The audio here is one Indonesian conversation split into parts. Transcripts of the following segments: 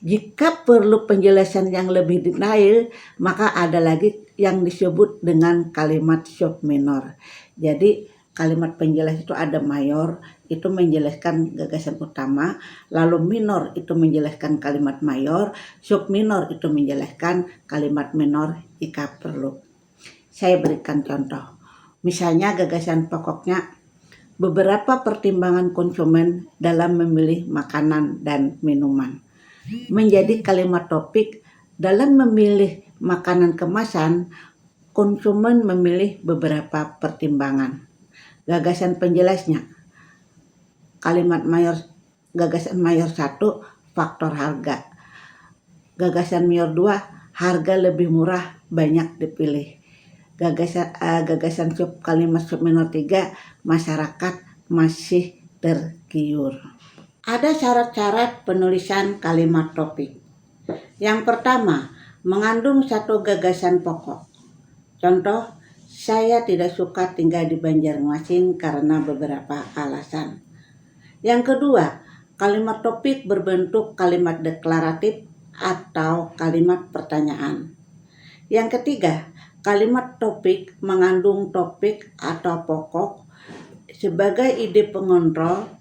Jika perlu penjelasan yang lebih detail, maka ada lagi yang disebut dengan kalimat subminor. Jadi kalimat penjelas itu ada mayor, itu menjelaskan gagasan utama, lalu minor itu menjelaskan kalimat mayor, subminor itu menjelaskan kalimat minor jika perlu. Saya berikan contoh. Misalnya gagasan pokoknya, beberapa pertimbangan konsumen dalam memilih makanan dan minuman. Menjadi kalimat topik, dalam memilih makanan kemasan, konsumen memilih beberapa pertimbangan. Gagasan penjelasnya, gagasan mayor 1, faktor harga. Gagasan mayor 2, harga lebih murah, banyak dipilih. Gagasan kalimat subminor 3, masyarakat masih tergiur. Ada syarat-syarat penulisan kalimat topik. Yang pertama, mengandung satu gagasan pokok. Contoh, saya tidak suka tinggal di Banjarmasin karena beberapa alasan. Yang kedua, kalimat topik berbentuk kalimat deklaratif atau kalimat pertanyaan. Yang ketiga, kalimat topik mengandung topik atau pokok sebagai ide pengontrol,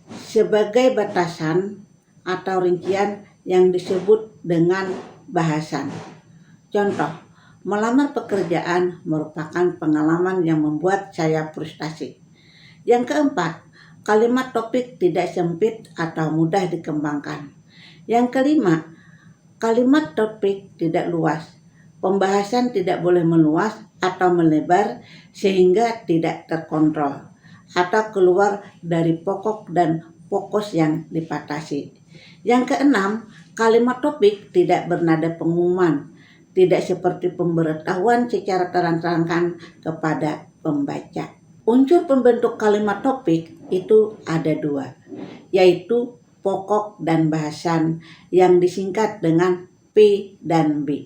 sebagai batasan atau rincian yang disebut dengan bahasan. Contoh, melamar pekerjaan merupakan pengalaman yang membuat saya frustasi. Yang keempat, kalimat topik tidak sempit atau mudah dikembangkan. Yang kelima, kalimat topik tidak luas. Pembahasan tidak boleh meluas atau melebar sehingga tidak terkontrol atau keluar dari pokok dan fokus yang dipatasi. Yang keenam, kalimat topik tidak bernada pengumuman, tidak seperti pemberitahuan secara terang-terangan kepada pembaca. Unsur pembentuk kalimat topik itu ada 2, yaitu pokok dan bahasan yang disingkat dengan P dan B.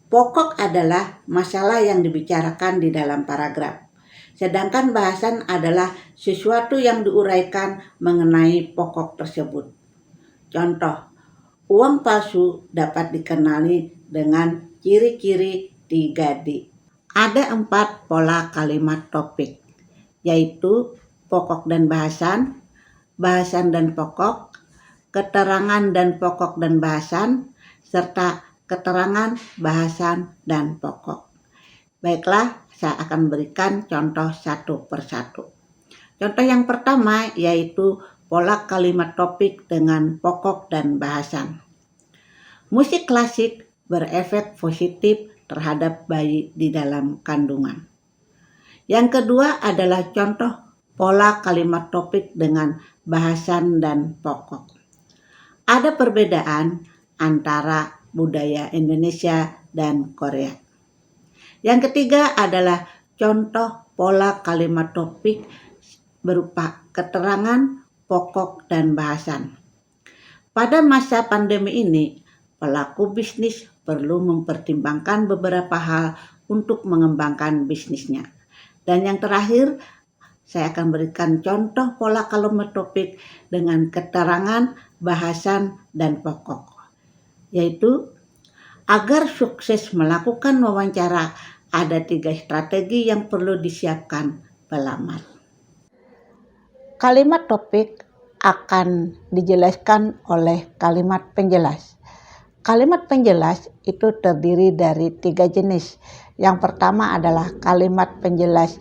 Pokok adalah masalah yang dibicarakan di dalam paragraf. Sedangkan bahasan adalah sesuatu yang diuraikan mengenai pokok tersebut. Contoh, uang palsu dapat dikenali dengan ciri-ciri 3D. Ada 4 pola kalimat topik, yaitu pokok dan bahasan dan pokok, keterangan dan pokok dan bahasan, serta keterangan, bahasan, dan pokok. Baiklah, saya akan berikan contoh satu persatu. Contoh yang pertama yaitu pola kalimat topik dengan pokok dan bahasan. Musik klasik berefek positif terhadap bayi di dalam kandungan. Yang kedua adalah contoh pola kalimat topik dengan bahasan dan pokok. Ada perbedaan antara budaya Indonesia dan Korea. Yang ketiga adalah contoh pola kalimat topik berupa keterangan, pokok, dan bahasan. Pada masa pandemi ini, pelaku bisnis perlu mempertimbangkan beberapa hal untuk mengembangkan bisnisnya. Dan yang terakhir, saya akan berikan contoh pola kalimat topik dengan keterangan, bahasan, dan pokok. Yaitu, agar sukses melakukan wawancara, ada 3 strategi yang perlu disiapkan pelamar. Kalimat topik akan dijelaskan oleh kalimat penjelas. Kalimat penjelas itu terdiri dari 3 jenis. Yang pertama adalah kalimat penjelas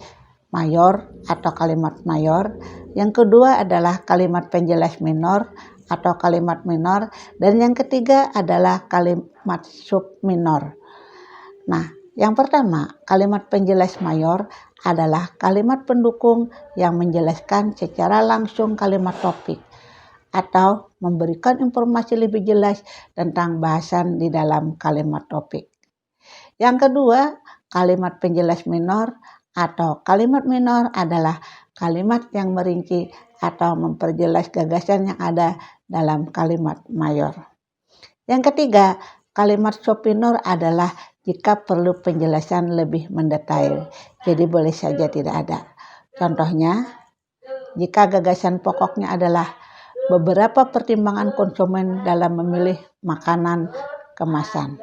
mayor atau kalimat mayor. Yang kedua adalah kalimat penjelas minor atau kalimat minor. Dan yang ketiga adalah kalimat subminor. Nah, yang pertama, kalimat penjelas mayor adalah kalimat pendukung yang menjelaskan secara langsung kalimat topik atau memberikan informasi lebih jelas tentang bahasan di dalam kalimat topik. Yang kedua, kalimat penjelas minor atau kalimat minor adalah kalimat yang merinci atau memperjelas gagasan yang ada dalam kalimat mayor. Yang ketiga, kalimat subminor adalah jika perlu penjelasan lebih mendetail, jadi boleh saja tidak ada. Contohnya, jika gagasan pokoknya adalah beberapa pertimbangan konsumen dalam memilih makanan kemasan.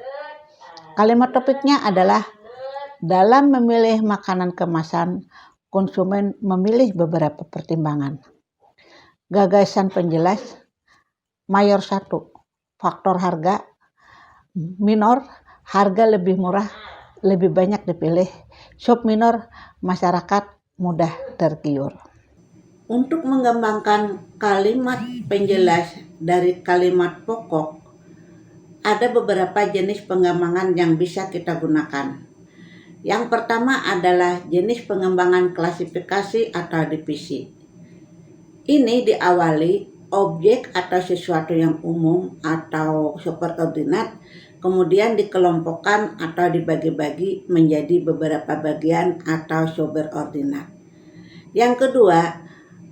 Kalimat topiknya adalah dalam memilih makanan kemasan, konsumen memilih beberapa pertimbangan. Gagasan penjelas, mayor 1, faktor harga, minor, harga lebih murah, lebih banyak dipilih, sub minor, masyarakat mudah tergiur. Untuk mengembangkan kalimat penjelas dari kalimat pokok, ada beberapa jenis pengembangan yang bisa kita gunakan. Yang pertama adalah jenis pengembangan klasifikasi atau divisi. Ini diawali objek atau sesuatu yang umum atau superordinat, kemudian dikelompokkan atau dibagi-bagi menjadi beberapa bagian atau superordinat. Yang kedua,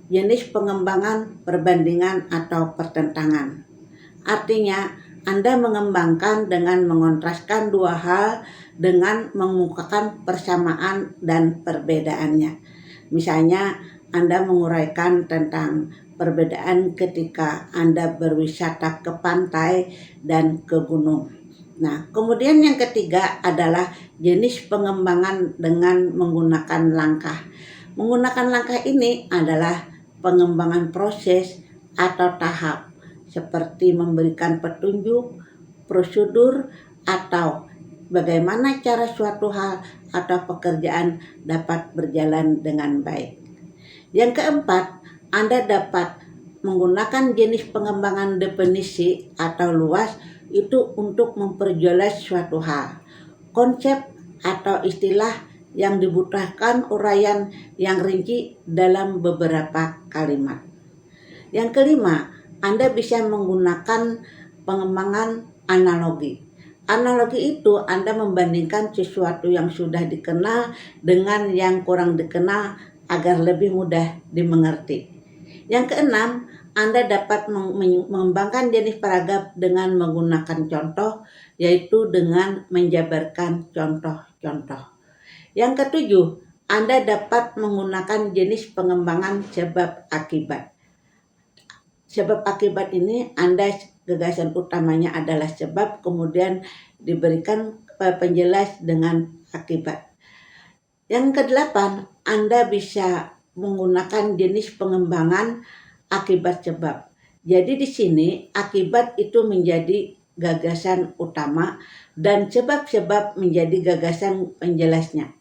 jenis pengembangan perbandingan atau pertentangan. Artinya, Anda mengembangkan dengan mengontraskan dua hal dengan mengemukakan persamaan dan perbedaannya. Misalnya, Anda menguraikan tentang perbedaan ketika Anda berwisata ke pantai dan ke gunung. Nah, kemudian yang ketiga adalah jenis pengembangan dengan menggunakan langkah. Menggunakan langkah ini adalah pengembangan proses atau tahap, seperti memberikan petunjuk, prosedur, atau bagaimana cara suatu hal atau pekerjaan dapat berjalan dengan baik. Yang keempat, Anda dapat menggunakan jenis pengembangan definisi atau luas itu untuk memperjelas suatu hal, konsep atau istilah yang dibutuhkan uraian yang rinci dalam beberapa kalimat. Yang kelima, Anda bisa menggunakan pengembangan analogi. Analogi itu Anda membandingkan sesuatu yang sudah dikenal dengan yang kurang dikenal agar lebih mudah dimengerti. Yang keenam, Anda dapat mengembangkan jenis paragraf dengan menggunakan contoh, yaitu dengan menjabarkan contoh-contoh. Yang ketujuh, Anda dapat menggunakan jenis pengembangan sebab akibat. Sebab akibat ini Anda gagasan utamanya adalah sebab, kemudian diberikan penjelas dengan akibat. Yang kedelapan, Anda bisa menggunakan jenis pengembangan akibat sebab. Jadi di sini akibat itu menjadi gagasan utama dan sebab-sebab menjadi gagasan penjelasnya.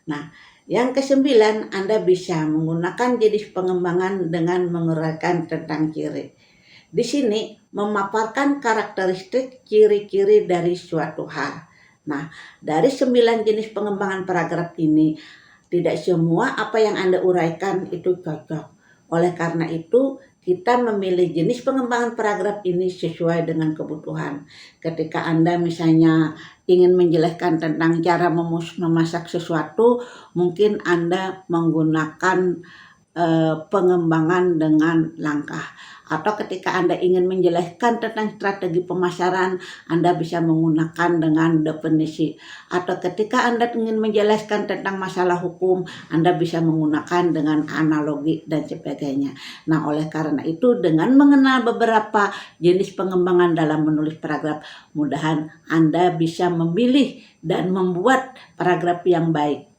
Nah, yang kesembilan, Anda bisa menggunakan jenis pengembangan dengan menguraikan tentang ciri. Di sini memaparkan karakteristik ciri-ciri dari suatu hal. Nah, dari 9 jenis pengembangan paragraf ini, tidak semua apa yang Anda uraikan itu cocok. Oleh karena itu, kita memilih jenis pengembangan paragraf ini sesuai dengan kebutuhan. Ketika Anda misalnya ingin menjelaskan tentang cara memasak sesuatu, mungkin Anda menggunakan pengembangan dengan langkah. Atau ketika Anda ingin menjelaskan tentang strategi pemasaran, Anda bisa menggunakan dengan definisi. Atau ketika Anda ingin menjelaskan tentang masalah hukum, Anda bisa menggunakan dengan analogi dan sebagainya. Nah, oleh karena itu, dengan mengenal beberapa jenis pengembangan dalam menulis paragraf, mudahan Anda bisa memilih dan membuat paragraf yang baik.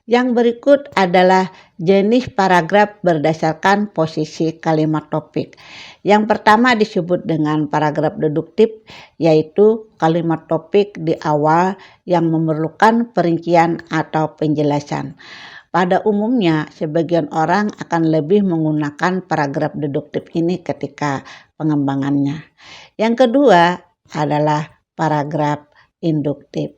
Yang berikut adalah jenis paragraf berdasarkan posisi kalimat topik. Yang pertama disebut dengan paragraf deduktif, yaitu kalimat topik di awal yang memerlukan perincian atau penjelasan. Pada umumnya, sebagian orang akan lebih menggunakan paragraf deduktif ini ketika pengembangannya. Yang kedua adalah paragraf induktif.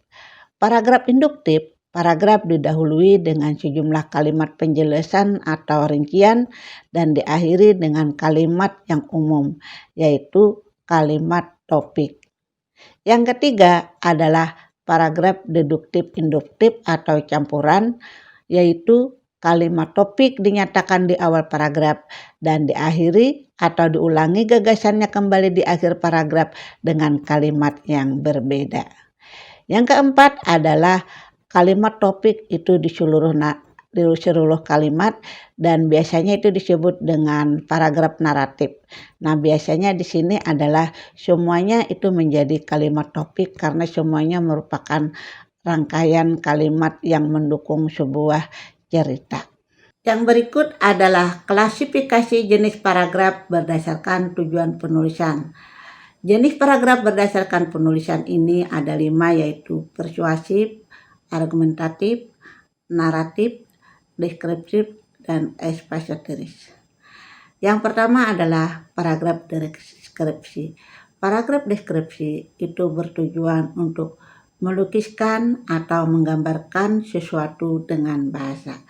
Paragraf induktif, paragraf didahului dengan sejumlah kalimat penjelasan atau rincian dan diakhiri dengan kalimat yang umum, yaitu kalimat topik. Yang ketiga adalah paragraf deduktif induktif atau campuran, yaitu kalimat topik dinyatakan di awal paragraf dan diakhiri atau diulangi gagasannya kembali di akhir paragraf dengan kalimat yang berbeda. Yang keempat adalah kalimat topik itu di seluruh di seluruh kalimat dan biasanya itu disebut dengan paragraf naratif. Nah, biasanya di sini adalah semuanya itu menjadi kalimat topik karena semuanya merupakan rangkaian kalimat yang mendukung sebuah cerita. Yang berikut adalah klasifikasi jenis paragraf berdasarkan tujuan penulisan. Jenis paragraf berdasarkan penulisan ini ada 5, yaitu persuasif, argumentatif, naratif, deskriptif, dan ekspositoris. Yang pertama adalah paragraf deskripsi. Paragraf deskripsi itu bertujuan untuk melukiskan atau menggambarkan sesuatu dengan bahasa.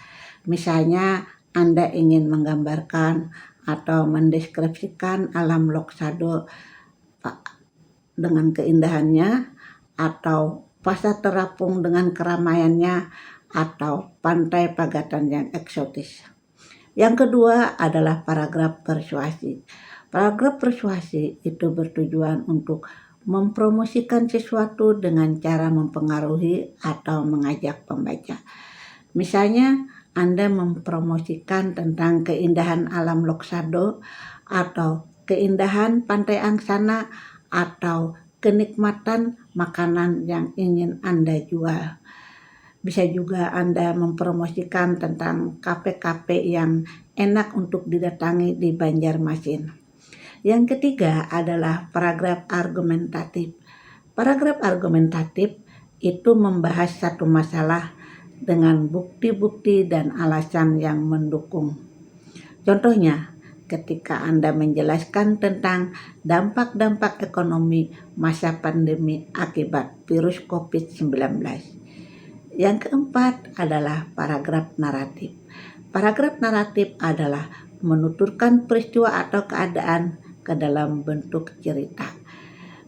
Misalnya Anda ingin menggambarkan atau mendeskripsikan alam Loksado dengan keindahannya, atau pasar terapung dengan keramaiannya, atau pantai Pagatan yang eksotis. Yang kedua adalah paragraf persuasi. Paragraf persuasi itu bertujuan untuk mempromosikan sesuatu dengan cara mempengaruhi atau mengajak pembaca. Misalnya Anda mempromosikan tentang keindahan alam Loksado atau keindahan pantai Angsana atau kenikmatan makanan yang ingin Anda jual. Bisa juga Anda mempromosikan tentang kafe-kafe yang enak untuk didatangi di Banjarmasin. Yang ketiga adalah paragraf argumentatif. Paragraf argumentatif itu membahas satu masalah dengan bukti-bukti dan alasan yang mendukung. Contohnya, ketika Anda menjelaskan tentang dampak-dampak ekonomi masa pandemi akibat virus COVID-19. Yang keempat adalah paragraf naratif. Paragraf naratif adalah menuturkan peristiwa atau keadaan ke dalam bentuk cerita.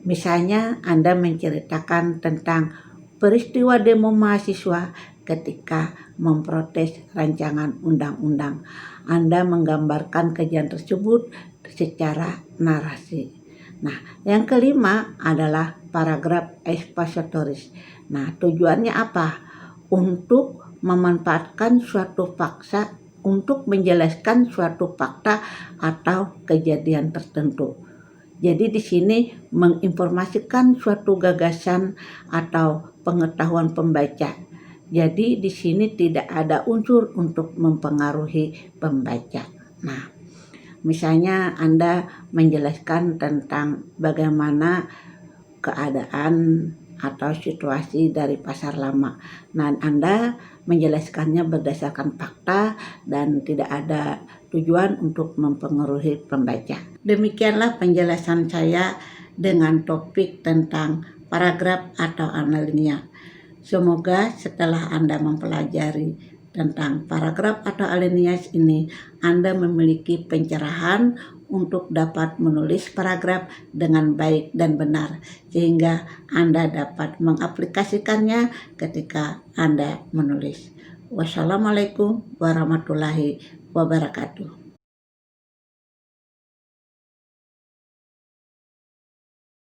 Misalnya Anda menceritakan tentang peristiwa demo mahasiswa ketika memprotes rancangan undang-undang. Anda menggambarkan kejadian tersebut secara narasi. Nah, yang kelima adalah paragraf ekspositoris. Nah, tujuannya apa? Untuk memanfaatkan suatu fakta untuk menjelaskan suatu fakta atau kejadian tertentu. Jadi di sini menginformasikan suatu gagasan atau pengetahuan pembaca. Jadi di sini tidak ada unsur untuk mempengaruhi pembaca. Nah, misalnya Anda menjelaskan tentang bagaimana keadaan atau situasi dari pasar lama. Nah, Anda menjelaskannya berdasarkan fakta dan tidak ada tujuan untuk mempengaruhi pembaca. Demikianlah penjelasan saya dengan topik tentang paragraf atau alinea. Semoga setelah Anda mempelajari tentang paragraf atau alinea ini, Anda memiliki pencerahan untuk dapat menulis paragraf dengan baik dan benar, sehingga Anda dapat mengaplikasikannya ketika Anda menulis. Wassalamualaikum warahmatullahi wabarakatuh.